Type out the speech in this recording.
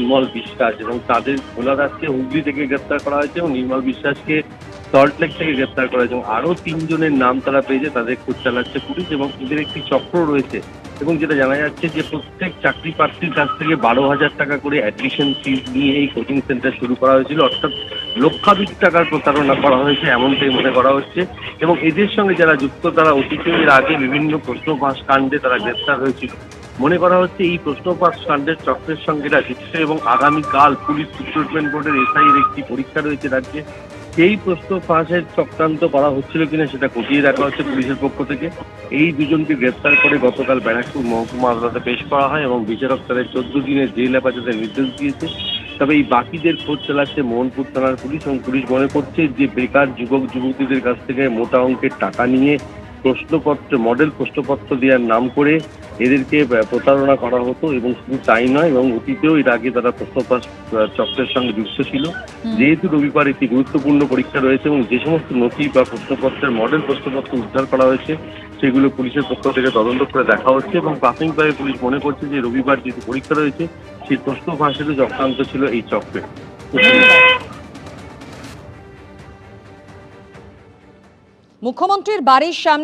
নির্মল বিশ্বাস এবং তাদের ভোলাদাসকে হুগলি থেকে গ্রেপ্তার করা হয়েছে এবং নির্মল বিশ্বাসকে সল্টলেক থেকে গ্রেপ্তার করা হয়েছে এবং আরো 3 জনের নাম তারা পেয়েছে, তাদের খোঁজ চালাচ্ছে পুলিশ এবং এদের একটি চক্র রয়েছে এবং যেটা জানা যাচ্ছে যে প্রত্যেক চাকরি প্রার্থীর কাছ থেকে 12,000 টাকা করে অ্যাডমিশন ফিস নিয়ে এই কোচিং সেন্টার শুরু করা হয়েছিল, অর্থাৎ লক্ষাধিক টাকার প্রতারণা করা হয়েছে এমনটাই মনে করা হচ্ছে এবং এদের সঙ্গে যারা যুক্ত তারা অতীতে এর আগে বিভিন্ন প্রশ্ন ফাঁস কাণ্ডে তারা গ্রেপ্তার হয়েছিল। মনে করা হচ্ছে এই প্রশ্ন ফাঁস কাণ্ডের চক্রের সঙ্গে এরা যুক্ত এবং আগামীকাল পুলিশ রিক্রুটমেন্ট বোর্ডের এসআইয়ের একটি পরীক্ষা রয়েছে রাজ্যে, সেই প্রশ্ন ফাঁসের চক্রান্ত করা হচ্ছিল কিনা সেটা খতিয়ে দেখা হচ্ছে পুলিশের পক্ষ থেকে। এই দুজনকে গ্রেপ্তার করে গতকাল ব্যারাকপুর মহকুমা আদালতে পেশ করা হয় এবং বিচারক তাদের 14 দিনের জেল হেফাজতের নির্দেশ দিয়েছে। তবে এই বাকিদের খোঁজ চালাচ্ছে মোহনপুর থানার পুলিশ এবং পুলিশ মনে করছে যে বেকার যুবক যুবতীদের কাছ থেকে মোটা অঙ্কের টাকা নিয়ে প্রশ্নপত্র মডেল প্রশ্নপত্র দেওয়ার নাম করে এদেরকে প্রতারণা করা হতো এবং শুধু তাই নয় এবং অতীতেও এর আগে তারা প্রশ্নপত্র চক্রের সঙ্গে যুক্ত ছিল। যেহেতু রবিবার একটি গুরুত্বপূর্ণ পরীক্ষা রয়েছে এবং যে সমস্ত নথি বা প্রশ্নপত্রের মডেল প্রশ্নপত্র উদ্ধার করা হয়েছে সেগুলো পুলিশের পক্ষ থেকে তদন্ত করে দেখা হচ্ছে এবং প্রাথমিকভাবে পুলিশ মনে করছে যে রবিবার যেহেতু পরীক্ষা রয়েছে সেই প্রশ্ন ফাঁসেরও চক্রান্ত ছিল এই চক্রের। মুখ্যমন্ত্রীর বাড়ির সামনে